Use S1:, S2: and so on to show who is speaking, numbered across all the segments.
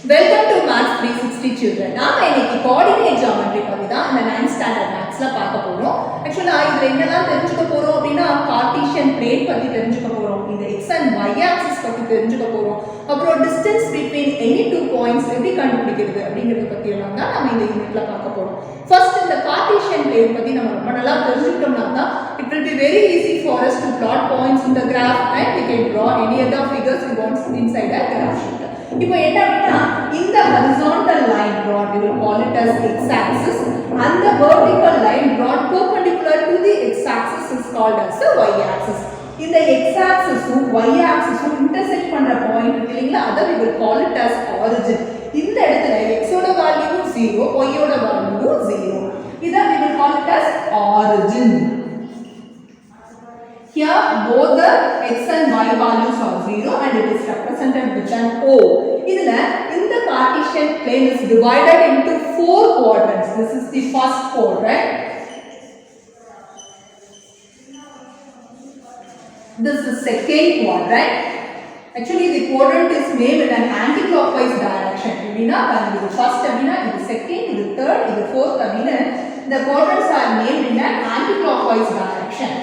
S1: Welcome to Maths 360 children. நாம இன்னைக்கு coordinate geometry பத்தி தான் இந்த 9th ஸ்டாண்டர்ட் மேத்ஸ்ல பார்க்க போறோம். एक्चुअली இதுல என்னலாம் தெரிஞ்சுக்க போறோம் அப்படினா கார்ட்டீசியன் பிளேன் பத்தி தெரிஞ்சுக்க போறோம். இந்த x and y ஆக்சிஸ் பத்தி தெரிஞ்சுக்க போறோம். அப்புறம் distance between any two points எப்படி கண்டுபிடிக்கிறது அப்படிங்கறத பத்தி எல்லாம் தான் நாம இந்த யூனிட்ல பார்க்க போறோம். ஃபர்ஸ்ட் இந்த கார்ட்டீசியன் பிளேன் பத்தி நம்ம ரொம்ப நல்லா தெரிஞ்சுக்கிட்டோம்னா தான் it will be very easy for us to plot points in the graph and we can draw any other figures we want inside a graph sheet. இப்போ என்ன அப்படினா இந்த horizontal line drawn we will call it as x axis and the vertical line drawn perpendicular to the x axis is called as the y axis. இந்த x axis y axis intersect பண்ற point இருக்கு இல்லீங்களா அத we will call it as origin. இந்த இடத்துல x ஓட value 0 y ஓட value 0. இத we will call it as origin. Here both the x and y values are 0 and it is represented with an O. இதுல இந்த Cartesian plane is divided into 4 quadrants. This is the first quadrant. This is second quadrant. Actually the quadrant is made in an anti-clockwise direction. Meena the first abina, the second, the third, the fourth abina. The quadrants are named in an anti-clockwise direction.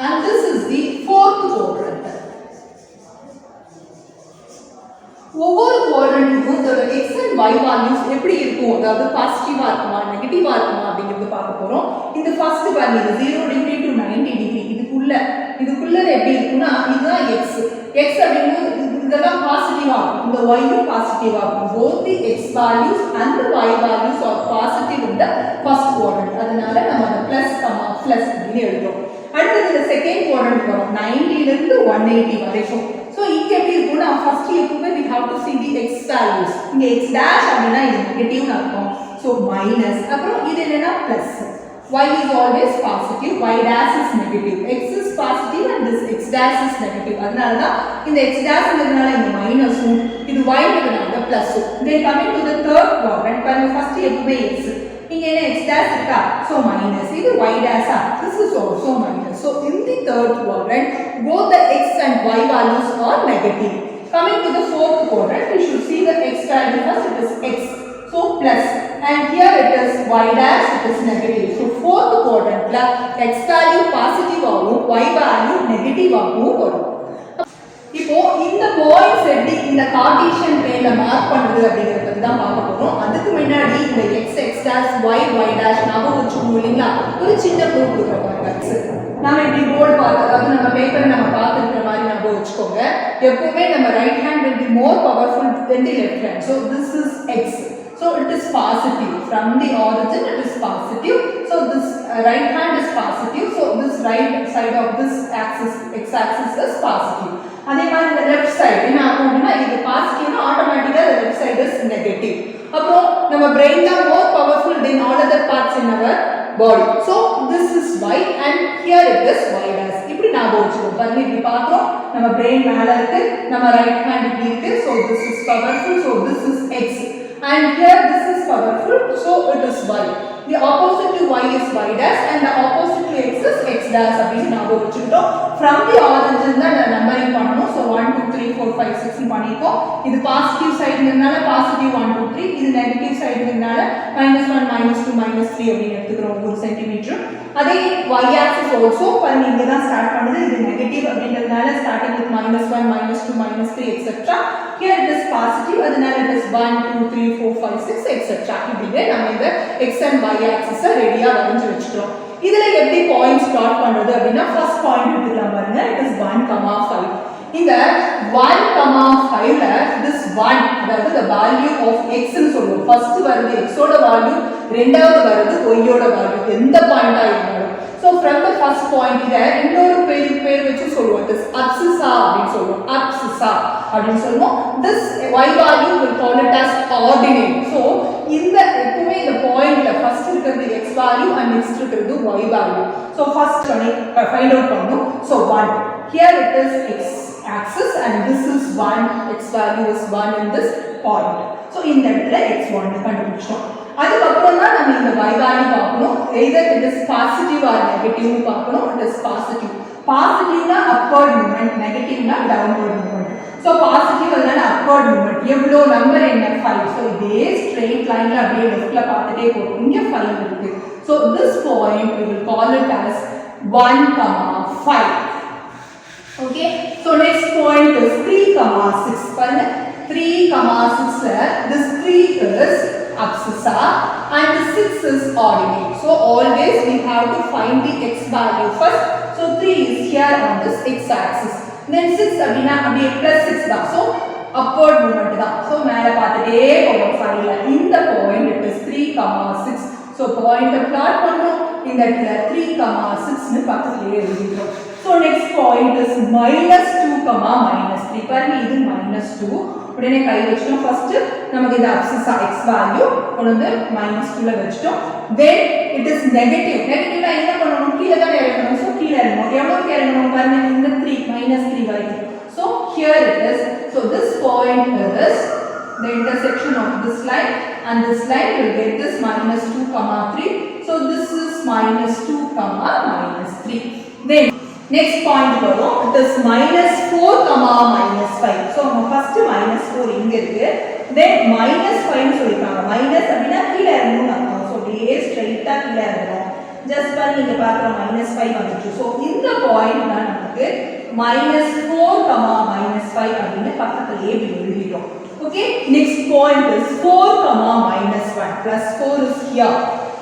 S1: And this is the fourth quadrant. ஒவ்வொரு குவாட்ரண்ட்க்கும் இதோட x and y values எப்படி இருக்கும் அதாவது பாசிட்டிவா இருக்குமா நெகட்டிவா இருக்குமா அப்படிங்கறது பார்க்க போறோம். இந்த ஃபர்ஸ்ட் பாருங்க 0 டிகிரி டு 90 டிகிரி இதுக்குள்ள எப்படி இருக்கும்னா இதுதான் x அப்படிங்கிறது இதெல்லாம் பாசிட்டிவா இருக்கும் இந்த y யும் பாசிட்டிவா இருக்கும் both the x values and the y values are positive in the first quadrant. அதனால நம்ம அந்த பிளஸ் அப்படின்னு எழுதுறோம். அடுத்து இந்த செகண்ட் குவாட்ரண்ட் வரும் 90 ல இருந்து 180 வரைக்கும். சோ இங்க எப்படி இருக்கும்னா ஃபர்ஸ்ட் எப்பவுமே we have to see the x values. இங்க x dash அப்படினா இது நெகட்டிவ் அர்த்தம். சோ மைனஸ் அப்புறம் இது என்னன்னா plus. y is always positive, y dash is negative. x is positive and this x dash is negative. அதனால தான் இந்த x dash ங்கறதுனால இந்த மைனஸும் இது y ங்கறதுனால பிளஸும். Then coming to the third quadrant, பாருங்க ஃபர்ஸ்ட் எப்பவுமே x. இங்க என்ன x dash இருக்கா? So minus. இது y dash. This is also minus. So in the third quadrant, both the x and y values are negative. Coming to the fourth quadrant, we should see the x value first. It is x. So plus. And here it is y dash. It is negative. So fourth quadrant la x value positive ஆகும் y value negative ஆகும் வரும். இப்போ இந்த points எப்படி இந்த Cartesian பிளேன்ல mark பண்றது அப்படிங்கறத பத்தி தான் பார்க்க போறோம். அதுக்கு முன்னாடி இந்த x dash y dash ஞாபகம் வச்சுக்கணும் இல்லீங்களா ஒரு சின்ன க்ளூ கொடுக்குறேன் பாருங்க. நாம இப்படி போர்டு பார்த்தா அதாவது நம்ம பேப்பர் நம்ம பார்த்துக்கிற மாதிரி ஞாபகம் வச்சுக்கோங்க. எப்பவுமே நம்ம right hand will be more powerful than the left hand. So this is x. So it is positive from the origin. It is positive. So this right hand is positive. So this right side of this axis x axis is positive. அதே மாதிரி இந்த left side என்ன ஆகும்னா இது பாசிட்டிவ்னா ஆட்டோமேட்டிக்கா the left side is negative. அப்புறம் நம்ம brain தான் more powerful than all other parts in our body. So this is y and here it is y dash. இப்படி ஞாபகம் வச்சுக்கோங்க. பாருங்க இப்படி பார்த்தோம் நம்ம brain மேல இருக்கு நம்ம right hand இப்படி இருக்கு. So this is powerful. So this is x. And here this is powerful, so it is y. The opposite to y is y dash and the opposite to x is x dash. அப்படி ஞாபகம் வச்சுக்கிட்டோம். From the origin தான் numbering பண்ணனும். So 1 2 3 4 5 6 பண்ணிப்போம். இது positive சைடுங்கறனால positive 1 2 3, இது negative சைடுங்கறனால -1 -2 -3 அப்படி எடுத்துக்கிறோம் 1 சென்டிமீட்டர். அதே y axis also பாருங்க இங்க தான் ஸ்டார்ட் பண்ணுது. இது நெகட்டிவ் அப்படிங்கறனால starting with -1 -2 -3 etc. Here it is positive அதனால it is 1 2 3 4 5 6 etc. இப்படியே நம்ம இந்த x and y axis ரெடியா வரைஞ்சு வெச்சுக்கிறோம். இதுல எப்படி பாயிண்ட்ஸ் பிளாட் பண்றது அப்படினா ஃபர்ஸ்ட் பாயிண்ட் எடுத்துக்கலாம் பாருங்க. It is 1, 5. இந்த 1, 5ல this 1 அதாவது the value of x ன்னு சொல்லுவோம். ஃபர்ஸ்ட் வருது x ஓட வேல்யூ, ரெண்டாவது வருது y ஓட வேல்யூ எந்த பாயிண்டா இருந்தாலும். So from the first point இத இன்னொரு பேர் வச்சு சொல்லுவோம். It is abscissa அப்படி சொல்லுவோம். Abscissa அப்படி சொல்லுவோம். This y value will call it as ordinate. So இந்த எப்பவுமே இந்த பாயிண்ட்ல ஃபர்ஸ்ட் இருக்குது x value and next இருக்குது y value. So first find out பண்ணனும். So 1. Here it is x axis and this is 1. X value is 1 in this point. So இந்த இடத்துல x1 கண்டுபிடிச்சோம். அதுக்கு அப்புறம் தான் நம்ம இந்த y value பார்க்கணும். either it is positive or negative பார்க்கணும். It is positive. Positive na upward movement, negative na downward movement. So positive அதனால upward movement. எவ்வளோ நம்பர் என்ன 5. So இதே straight lineல அப்படியே leftல பார்த்துட்டே போறோம். இங்க 5 இருக்கு. So this point we will call it as 1, 5. Okay. So next point is 3, 6. பாருங்க 3, 6ல this 3 is abscissa and the 6 is ordinate. So always we have to find the x value first. So 3 is here on this x axis. Then 6 அப்படினா அப்படியே plus 6 தான். So upward movement தான். So மேல பார்த்துட்டே போறோம் 5ல. இந்த point it is 3, 6. So point plot பண்றோம். இந்த இடத்துல 3, 6 னு பக்கத்துலயே எழுதிறோம். So next point is -2, -3. பாருங்க இது -2. உடனே கை வச்சிட்டோம். ஃபர்ஸ்ட் நமக்கு இந்த abscissa x value கொண்டு வந்து -2 ல வச்சிட்டோம். Then it is negative. நெகட்டிவ்னா என்ன பண்ணனும்? கீழ தான் இறங்கணும். So கீழ இறங்கணும். எவ்வளவு இறங்கணும் பாருங்க இந்த 3 -3 வரைக்கும். So here it is. So this point is the intersection of this line and this line will get this -2, 3. So this is -2, -3. Then next point வரும். It is -4, -5. So first -4 இங்க இருக்கு. Then -5 னு சொல்லிருக்காங்க. மைனஸ் அப்படினா கீழ இறங்கணும் அர்த்தம். So அப்படியே ஸ்ட்ரைட்டா கீழ இறங்கணும். ஜஸ்ட் பாருங்க இங்க பார்க்கறோம் -5 வந்துச்சு. So இந்த பாயிண்ட் தான் நமக்கு -4, -5 அப்படினு பக்கத்துலயே எழுதிட்டோம். Okay, next point is 4, -1. +4 is here.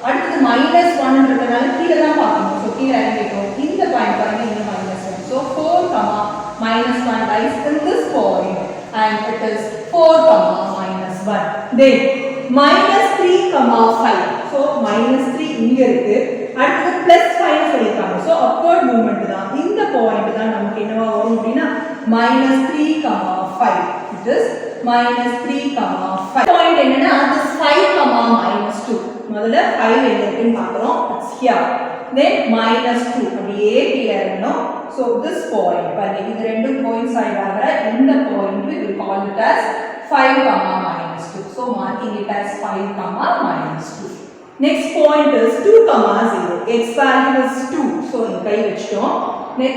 S1: அடுத்து -1 ன்றதனால கீழ தான் பார்க்கணும். So கீழ இறங்கிட்டோம். இந்த பாயிண்ட் பாருங்க இங்க -1. So 4, -1 lies in this point and it is 4, -1. Then -3, 5. So -3 இங்க இருக்கு. அடுத்து +5 சொல்லிருக்காங்க. So upward movement தான். இந்த பாயிண்ட் தான் நமக்கு என்னவா வரும் அப்படினா -3, 5. It is -3, 5. பாயிண்ட் என்னன்னா this 5, -2. முதல்ல 5 எங்க இருக்குன்னு பார்க்கறோம். It's here. Then -2 அப்படியே கீழ இறங்கணும். So this point பாருங்க இது ரெண்டு பாயிண்ட்ஸ் ஆயிடுற இந்த point we will call it as 5, -2. So marking it as 5, -2. Next point is 2, 0. X value is 2. So இங்க கை வச்சிட்டோம்.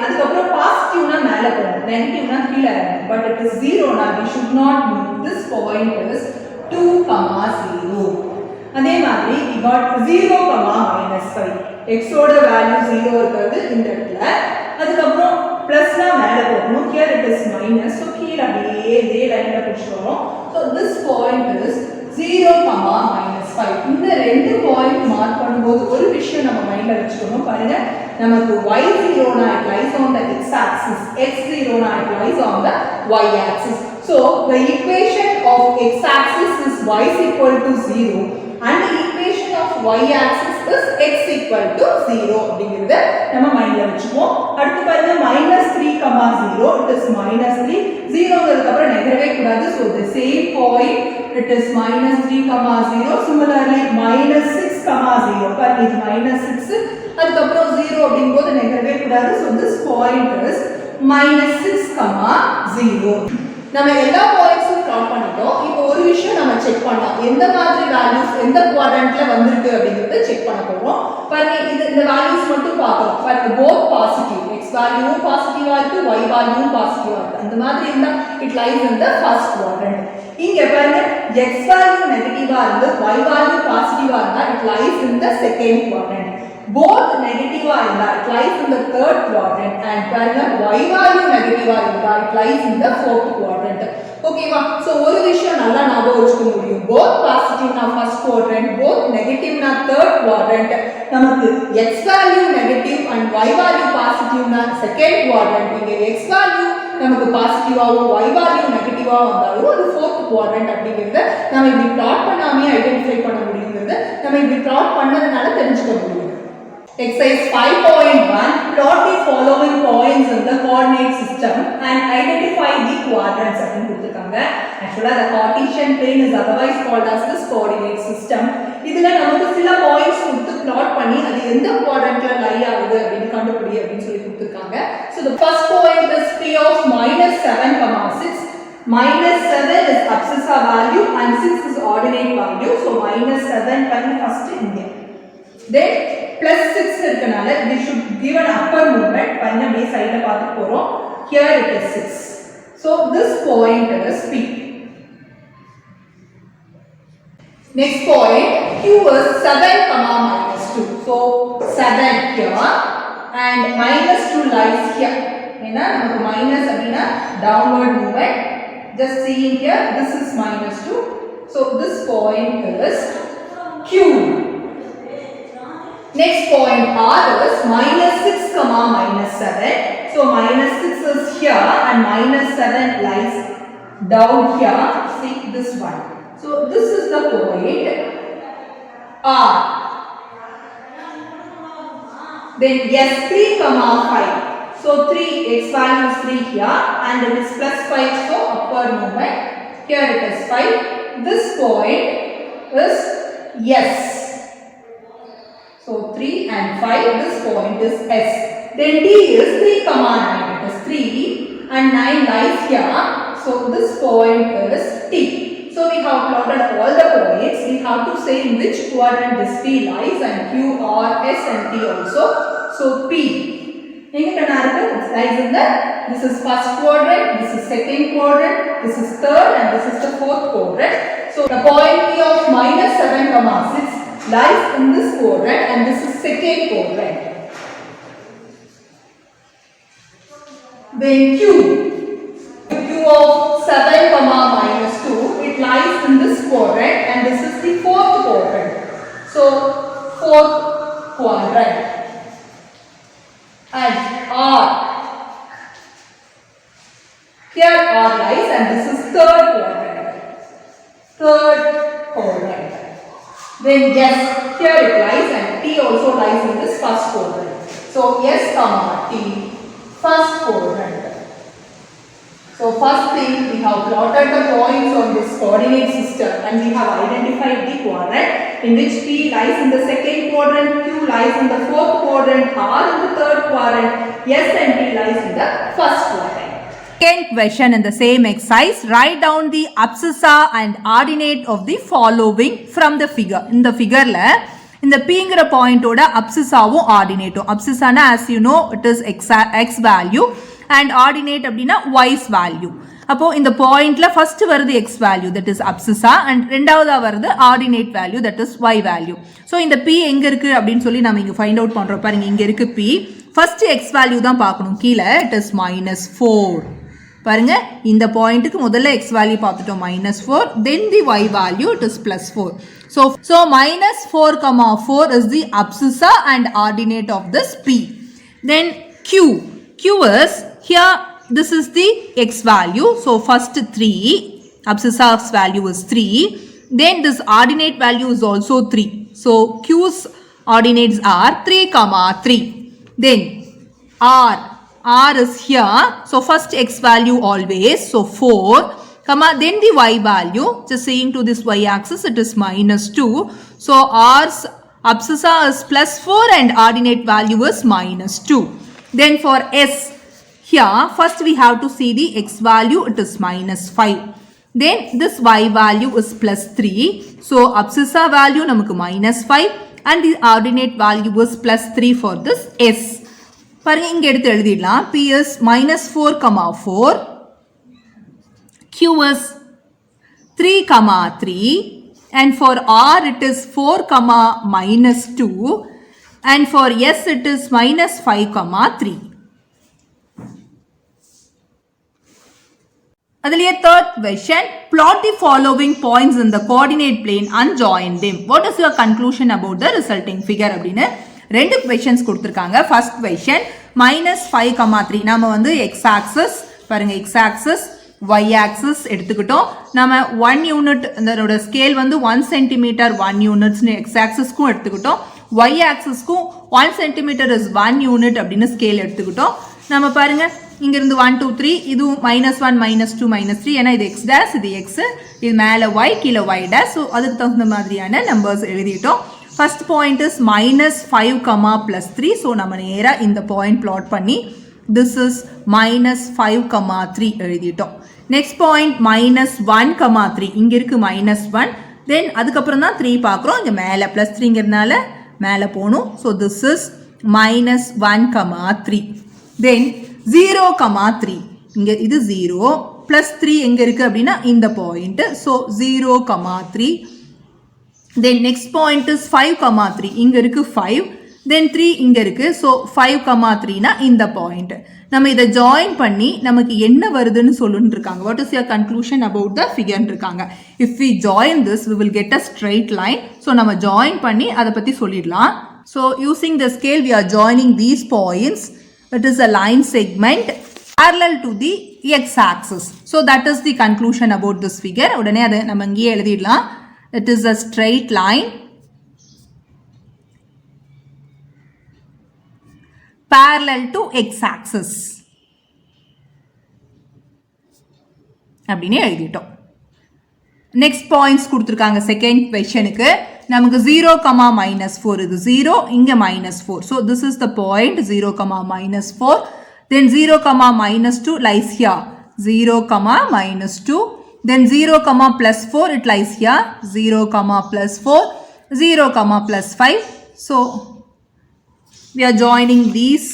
S1: அதுக்கு அப்புறம் பாசிட்டிவ்னா மேல போகும். நெகட்டிவ்னா கீழ இறங்கும். But it is 0 now we should not move. This point is 2, 0. அதே மாதிரி we got 0, -5. x ஓட வேல்யூ 0 இருக்குது இந்த இடத்துல. அதுக்கு அப்புறம் பிளஸ்னா மேல போகணும். here it is minus. so கீழ அப்படியே இதே லைன்ல புடிச்சோம். so this point is 0, -5. இந்த ரெண்டு பாயிண்ட் மார்க் பண்ணும்போது ஒரு விஷயம் நம்ம மைண்ட்ல வச்சுக்கணும். பாருங்க நமக்கு y0 னா it lies on the x axis, x0 னா it lies on the y axis. so the equation of x axis is y is equal to 0 and the equation of y axis is x equal to 0 அப்படிங்கறத நம்ம மைண்ட்ல வெச்சுப்போம். அடுத்து பாருங்க -3, 0 it is -3. 0ங்கிறதுக்கு அப்புறம் நெகரவே கூடாது. so the same point it is -3, 0. similarly -6, 0 பாருங்க இது -6 அதுக்கு அப்புறம் 0 அப்படிங்கும்போது நெகரவே கூடாது. so this point is -6, 0. நம்ம எல்லா பாயிண்ட்ஸும் பிளாட் பண்ணிட்டோம். இப்போ ஒரு விஷயம் நம்ம செக் பண்ணலாம். எந்த மாதிரி வேல்யூஸ் எந்த குவாட்ரண்ட்ல வந்திருக்கு அப்படிங்கறத செக் பண்ண போறோம். பாருங்க இது இந்த வேல்யூஸ் மட்டும் பார்க்கலாம். பாருங்க both positive. x வேல்யூவும் பாசிட்டிவா இருக்கு, y வேல்யூவும் பாசிட்டிவா இருக்கு. அந்த மாதிரி இருந்தா it lies in the first quadrant. இங்க பாருங்க x வேல்யூ நெகட்டிவா இருந்து y வேல்யூ பாசிட்டிவா இருந்தா it lies in the second quadrant. both negative இருந்தா it lies in the third quadrant and பாருங்க y value negative இருந்தா it lies in the fourth quadrant. ஓகேவா? சோ ஒரு விஷயம் நல்லா ஞாபகம் வச்சுக்க முடியும். both positive na first quadrant, both negative na third quadrant. நமக்கு x value negative and y value positive na second quadrant. இங்க x value நமக்கு பாசிட்டிவாவும் y value நெகட்டிவா வந்தாலும் அது fourth quadrant அப்படிங்கறத நாம இப்படி பிளாட் பண்ணாமே ஐடென்டிஃபை பண்ண முடியும்ங்கறத நம்ம இப்படி பிளாட் பண்ணதனால தெரிஞ்சுக்க முடியும். Exercise 5.1 plot the following points in the coordinate system and identify the quadrants அப்படினு கொடுத்திருக்காங்க. Actually the Cartesian plane is otherwise called as this coordinate system. இதுல நமக்கு சில பாயிண்ட்ஸ் கொடுத்து plot பண்ணி அது எந்த quadrantல லை ஆகுது அப்படினு கண்டுபிடி அப்படினு சொல்லி கொடுத்திருக்காங்க. So the first point is P of -7, 6. -7 is abscissa value and 6 is ordinate value. So -7 பண்ணி first இங்க. Then +6 இருக்கனால we should give an upper movement. பண்ண அப்படியே சைடுல பார்த்து போறோம். Here it is 6. So this point is P. Next point, Q is 7 comma minus 2. So 7 here and minus 2 lies here. Minus downward movement. Just seeing here, this is minus 2. So this point is Q. Next point R is minus 6 comma minus 7. So minus 6 is here and minus 7 lies down here. See this one. So this is the point R. Then S3 comma 5. So 3 x value is 3 here and it is plus 5, so upward movement. Here it is 5. This point is S. So 3 and 5, this point is S. Then D is 3 comma 9. It is 3 and 9 lies here. So this point is T. So we have plotted all the points. We have to say in which quadrant this P lies and Q, R, S and T also. So P. It lies in the, this is first quadrant, this is second quadrant, this is third and this is the fourth quadrant. So the point P of minus 7 comma 6 lies in this quadrant and this is second quadrant. Then Q of 7 comma minus 2, it lies in this quadrant and this is the fourth quadrant. So fourth quadrant. And R. Here R lies and this is third quadrant. Third quadrant. Then S, here it lies and T also lies in this first quadrant. So S comma T, first quadrant. So first thing, we have plotted the points on this coordinate system and we have identified the quadrant in which P lies in the second quadrant, Q lies in the fourth quadrant, R in the third quadrant, S and T lies in the first quadrant. Second question in the same exercise, write down the abscissa and ordinate of the following from the figure. In the figure la இந்த Pங்கிற பாயிண்டோட அப்சிசாவும் ஆர்டினேட்டும். அப்சிசானா as you know it is x value and ordinate அப்படின்னா y's value. அப்போ இந்த பாயிண்ட்ல first வருது x value that is abscissa and ரெண்டாவதா வருது ordinate value that is y value. So இந்த p எங்க இருக்கு அப்படின்னு சொல்லி நம்ம இங்க ஃபைண்ட் அவுட் பண்றோம். பாருங்க இங்க இருக்கு p. ஃபர்ஸ்ட் x value தான் பார்க்கணும். கீழே it is -4. பாருங்க இந்த பாயிண்ட்டுக்கு முதல்ல x value பார்த்துட்டோம் -4, then the y value it is +4. So -4, is the abscissa and ordinate of this p. Then q is here, this is the x value. So first 3, abscissa's value is 3. Then this ordinate value is also 3. So q's ordinates are 3, 3. Then r is here. So first x value always. So 4. Then the y value, just saying to this y axis, it is -2. So r's abscissa is +4 and ordinate value is -2. Then for s, here first we have to see the x value, it is -5. Then this y value is +3. So abscissa value namakku -5 and the ordinate value is +3 for this s. பாருங்க இங்க எடுத்து எழுதிடலாம். p is -4, 4. Q is 3, 3 and for R it is 4, -2 and for S it is -5, 3. Adaliye third question, plot the following points in the coordinate plane and join them. What is your conclusion about the resulting figure அப்படினு ரெண்டு questions கொடுத்திருக்காங்க. First question -5, 3. நாம வந்து x axis பாருங்க, x axis y axis எடுத்துக்கிட்டோம். நம்ம 1 unit இதோட scale வந்து 1 சென்டிமீட்டர் 1 யூனிட்ஸ்னு x axisக்கும் எடுத்துக்கிட்டோம். y axisக்கும் 1 சென்டிமீட்டர் is 1 யூனிட் அப்படின்னு ஸ்கேல் எடுத்துக்கிட்டோம். நம்ம பாருங்க இங்க இருந்து 1 2 3 இது -1 -2 -3 ஏன்னா இது x dash இது x இது மேல y கீழ y dash. ஸோ அதுக்கு தகுந்த மாதிரியான நம்பர்ஸ் எழுதிட்டோம். First point is -5, +3. ஸோ நம்ம நேரா இந்த பாயிண்ட் பிளாட் பண்ணி this is -5, 3 எழுதிட்டோம். நெக்ஸ்ட் பாயிண்ட் -1, 3 இங்க இருக்கு -1. தென் அதுக்கப்புறம் தான் 3 பார்க்குறோம். இங்க மேல +3ங்கிறதுனால மேல போகணும். So this is -1, 3. தென் 0, 3 இங்க இது 0 plus 3 எங்க இருக்கு அப்படின்னா இந்த point. So 0,3. Then next point is 5,3. இங்க இருக்கு 5. Then 3 இங்க இருக்கு. ஸோ 5,3னா இந்த பாயிண்ட். நம்ம இதை ஜாயின் பண்ணி நமக்கு என்ன வருதுன்னு சொல்லுன்னு இருக்காங்க. What is your conclusion about the figure இருக்காங்க. If we join this, we will get a straight line. So நம்ம ஜாயின் பண்ணி அதை பற்றி சொல்லிடலாம். So using the scale, we are joining these points. It is a line segment parallel to the x-axis. So that is the conclusion about this figure. உடனே அதை நம்ம இங்கே எழுதிடலாம். It is a straight line parallel to x-axis. அப்படின்னு எழுதிட்டோம். Next points கொடுத்துருக்காங்க second கொஸ்டினுக்கு. நமக்கு 0, -4 இது 0, இங்க -4. So this is the point 0, -4. Then 0, -2 lies here. 0, -2. Then 0, +4 it lies here. 0, +4. 0, +5. So we are joining these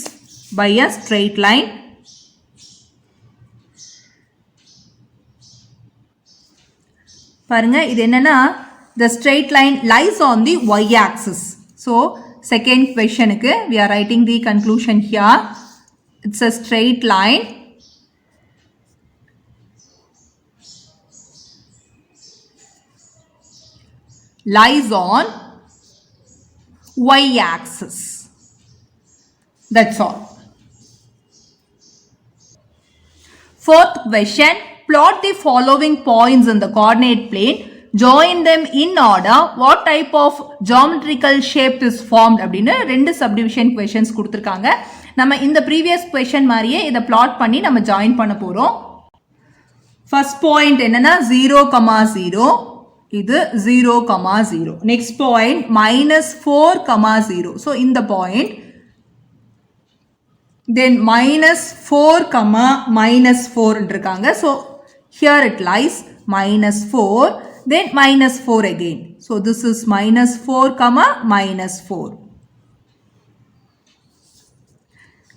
S1: by a straight line. பாருங்க இது என்னன்னா the straight line lies on the y axis. So second questionக்கு we are writing the conclusion here. It's a straight line lies on y axis. That's all. Fourth question, plot the following points in the coordinate plane, join them in order, what type of geometrical shape is formed அப்படின்னு ரெண்டு subdivision questions கொடுத்துருக்காங்க. நம்ம இந்த previous question மாதிரியே இதை plot பண்ணி நம்ம join பண்ண போகிறோம். ஃபர்ஸ்ட் பாயிண்ட் என்னன்னா 0, 0. இது 0, 0. Next point -4, 0. ஸோ இந்த பாயிண்ட். Then -4, -4 இருக்காங்க. So here it lies -4. Then -4 again. So this is -4, -4.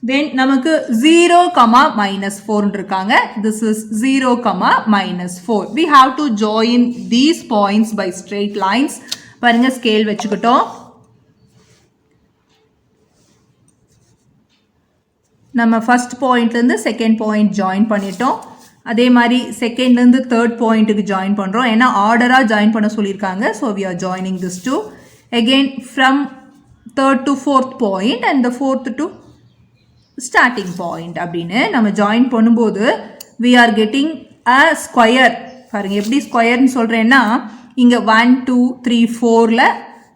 S1: Then நமக்கு 0, -4 இருக்காங்க. This is 0, -4. We have to join these points by straight lines. பாருங்க ஸ்கேல் வச்சுக்கிட்டோம். நம்ம ஃபர்ஸ்ட் பாயிண்ட்லேருந்து செகண்ட் பாயிண்ட் ஜாயின் பண்ணிட்டோம். அதே மாதிரி செகண்ட்லேருந்து தேர்ட் பாயிண்ட்டுக்கு ஜாயின் பண்ணுறோம். ஏன்னா ஆர்டராக ஜாயின் பண்ண சொல்லியிருக்காங்க. So we are joining this two again from third to fourth point and the fourth to starting point அப்படின்னு நம்ம ஜாயின் பண்ணும்போது we are getting a square. பாருங்கள் எப்படி ஸ்கொயர்னு சொல்கிறேன்னா இங்கே 1, 2, 3, 4ல்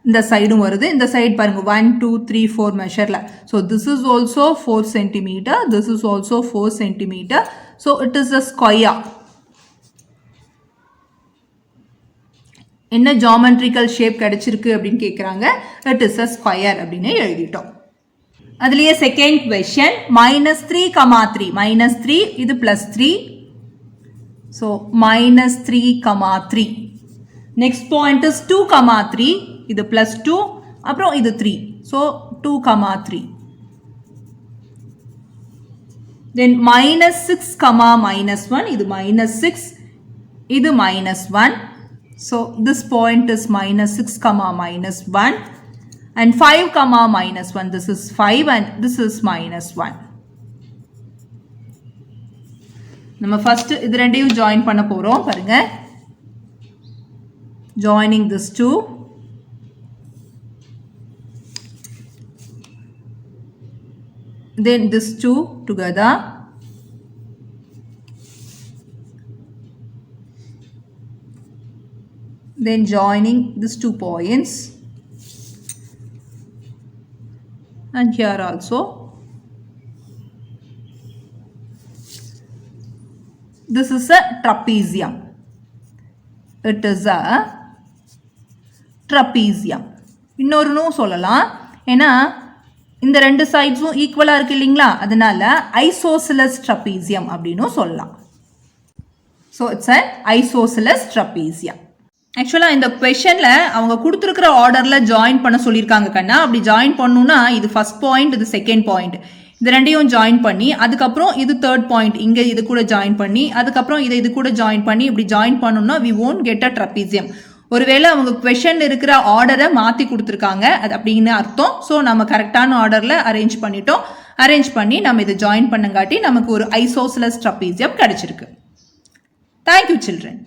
S1: இந்த சைடும் வருது. இந்த சைடு பாருங்க 1, 2, 3, 4 மெஷர்ல. So this is also 4 centimetre. This is also 4 centimetre. So it is a square. என்ன ஜாமெட்ரிக்கல் ஷேப் கிடைச்சிருக்கு அப்படின்னு கேட்குறாங்க. இட் இஸ் அ ஸ்கொயர் அப்படின்னு எழுதிட்டோம். அதுலேயே செகண்ட் கொஸ்டின் -3, 3. -3 இது +3. ஸோ -3, 3. Next point is 2, 3. இது +2 அப்புறம் இது 3. ஸோ 2, 3. Then -6, -1. இது -6. இது -1. So this point is -6, -1. And 5, -1. This is 5 and this is -1. நம்ம ஃபர்ஸ்ட் இது ரெண்டையும் ஜாயின் பண்ண போறோம். பாருங்க joining this two. Then this two together. Then joining these 2 points. And here also. This is a trapezium. It is a trapezium. இன்னொருனும் சொல்லலாம். ஏன்னா இந்த ரெண்டு சைட்ஸும் ஈக்குவலாக இருக்கு இல்லைங்களா, அதனால ஐசோசிலஸ் ட்ரபீசியம் அப்படின்னும் சொல்லலாம். So it's a isosceles trapezium. ஆக்சுவலாக இந்த கொஷனில் அவங்க கொடுத்துருக்கிற ஆர்டரில் ஜாயின் பண்ண சொல்லியிருக்காங்க கண்ணா. அப்படி ஜாயின் பண்ணணும்னா இது ஃபர்ஸ்ட் பாயிண்ட், இது செகண்ட் பாயிண்ட். இது ரெண்டையும் ஜாயின் பண்ணி அதுக்கப்புறம் இது தேர்ட் பாயிண்ட் இங்கே இது கூட ஜாயின் பண்ணி அதுக்கப்புறம் இதை இது கூட ஜாயின் பண்ணி இப்படி ஜாயின் பண்ணோம்னா we won't get a trapezium. ஒருவேளை அவங்க கொஷன் இருக்கிற ஆர்டரை மாற்றி கொடுத்துருக்காங்க அது அப்படின்னு அர்த்தம். ஸோ நம்ம கரெக்டான ஆர்டரில் அரேஞ்ச் பண்ணிட்டோம். அரேஞ்ச் பண்ணி நம்ம இதை ஜாயின் பண்ணங்காட்டி நமக்கு ஒரு ஐசோசெலஸ் ட்ரப்பீசியம் கிடைச்சிருக்கு. Thank you children.